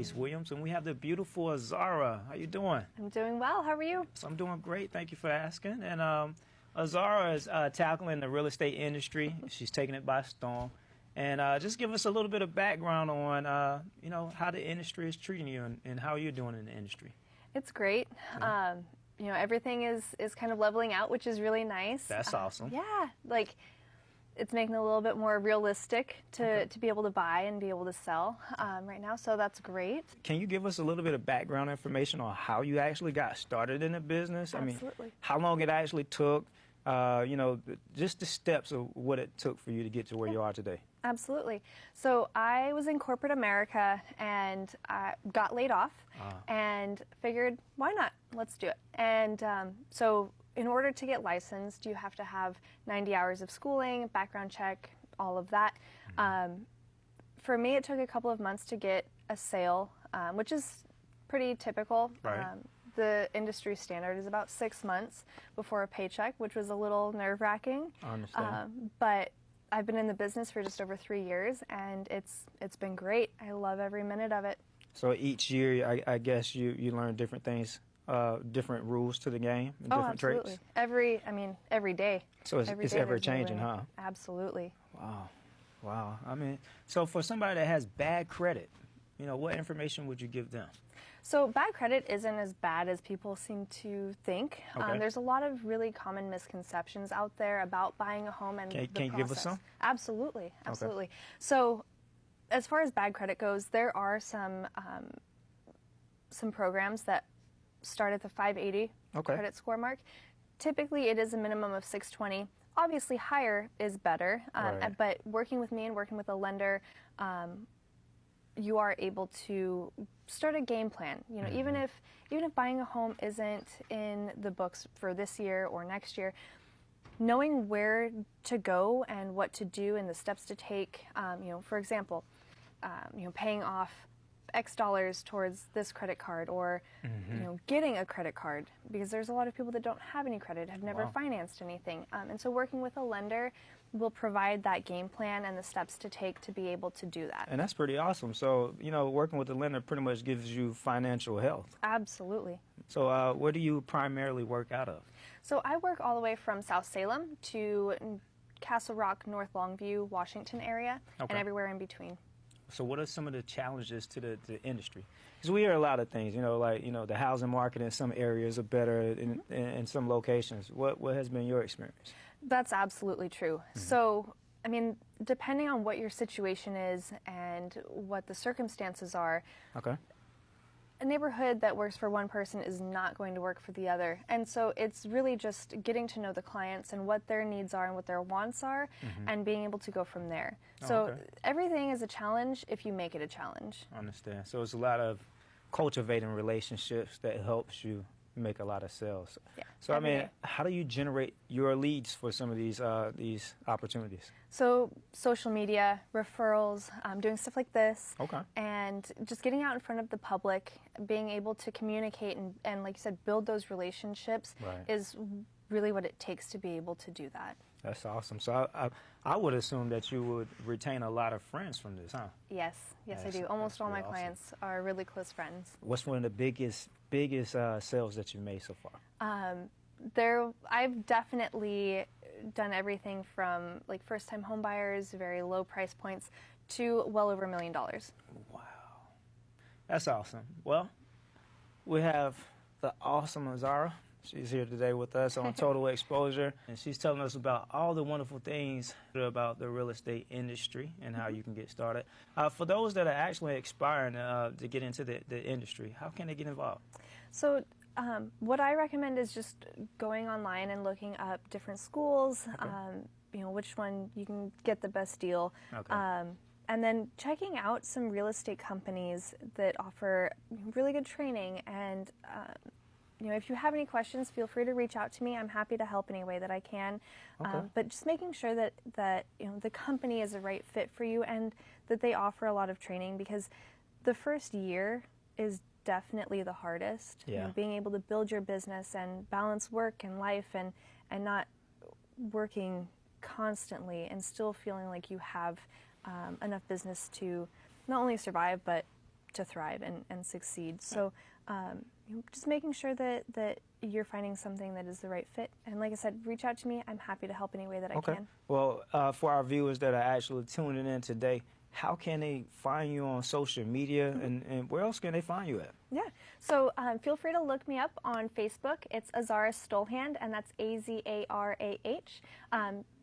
Reese Williams, and we have the beautiful Azarah. How you doing? I'm doing well. How are you? So I'm doing great. Thank you for asking. And Azarah is tackling the real estate industry. She's taking it by storm. And just give us a little bit of background on, how the industry is treating you and how you're doing in the industry. It's great. Everything is kind of leveling out, which is really nice. That's awesome. Yeah, like it's making it a little bit more realistic to be able to buy and be able to sell right now, so that's great. Can you give us a little bit of background information on how you actually got started in the business? Absolutely. I mean, how long it actually took, just the steps of what it took for you to get to where you are today. Absolutely. So I was in corporate America and I got laid off and figured, why not? Let's do it. And so in order to get licensed, you have to have 90 hours of schooling, background check, all of that. For me, it took a couple of months to get a sale, which is pretty typical. Right. The industry standard is about 6 months before a paycheck, which was a little nerve-wracking. I understand. But I've been in the business for just over 3 years, and it's been great. I love every minute of it. So each year, I guess you learn different things, different rules to the game, and different absolutely. traits. Every day. So it's ever changing, huh? Absolutely. Wow. I mean, so for somebody that has bad credit, what information would you give them? So bad credit isn't as bad as people seem to think. Okay. There's a lot of really common misconceptions out there about buying a home and the process. Can you give us some? Absolutely. Okay. So as far as bad credit goes, there are some programs that start at the 580 credit score mark. Typically, it is a minimum of 620. Obviously, higher is better, Right. but working with me and working with a lender, you are able to start a game plan. Even if buying a home isn't in the books for this year or next year, knowing where to go and what to do and the steps to take. For example, paying off X dollars towards this credit card, or getting a credit card, because there's a lot of people that don't have any credit, have never financed anything, and so working with a lender will provide that game plan and the steps to take to be able to do that. And that's pretty awesome. So working with the lender pretty much gives you financial health. Absolutely. So where do you primarily work out of? So I work all the way from South Salem to Castle Rock, North Longview, Washington area, and everywhere in between. So what are some of the challenges to the industry? Because we hear a lot of things, the housing market in some areas are better in some locations. What has been your experience? That's absolutely true. So, depending on what your situation is and what the circumstances are, a neighborhood that works for one person is not going to work for the other. And so it's really just getting to know the clients and what their needs are and what their wants are, and being able to go from there. So everything is a challenge if you make it a challenge. I understand. So it's a lot of cultivating relationships that helps you make a lot of sales. Yeah. So how do you generate your leads for some of these opportunities? So social media, referrals, doing stuff like this, and just getting out in front of the public, being able to communicate and like you said, build those relationships is really what it takes to be able to do that. That's awesome. So I would assume that you would retain a lot of friends from this, huh? Yes, I do. Almost all my clients are really close friends. What's one of the biggest sales that you've made so far? I've definitely done everything from like first-time home buyers, very low price points, to well over $1 million. Wow, that's awesome. Well, we have the awesome Azarah. She's here today with us on Total Exposure, and she's telling us about all the wonderful things about the real estate industry and how you can get started. For those that are actually aspiring to get into the industry, how can they get involved? So what I recommend is just going online and looking up different schools, which one you can get the best deal. And then checking out some real estate companies that offer really good training. And if you have any questions, feel free to reach out to me. I'm happy to help any way that I can. But just making sure that the company is the right fit for you and that they offer a lot of training, because the first year is definitely the hardest. Being able to build your business and balance work and life, and not working constantly and still feeling like you have enough business to not only survive but to thrive and succeed. So just making sure that you're finding something that is the right fit. And like I said, reach out to me. I'm happy to help any way that I can. Well, for our viewers that are actually tuning in today, how can they find you on social media, and where else can they find you at? Yeah, so feel free to look me up on Facebook. It's Azarah Stolhand, and that's Azarah.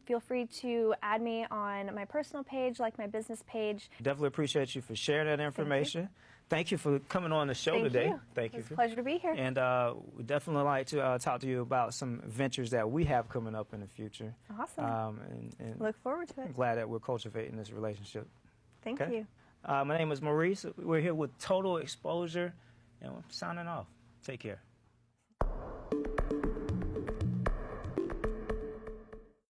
Feel free to add me on my personal page, like my business page. Definitely appreciate you for sharing that information. Thank you for coming on the show today. Thank you. It's a pleasure to be here. And we'd definitely like to talk to you about some ventures that we have coming up in the future. Awesome. And look forward to it. I'm glad that we're cultivating this relationship. Thank you. My name is Maurice. We're here with Total Exposure, and we're signing off. Take care.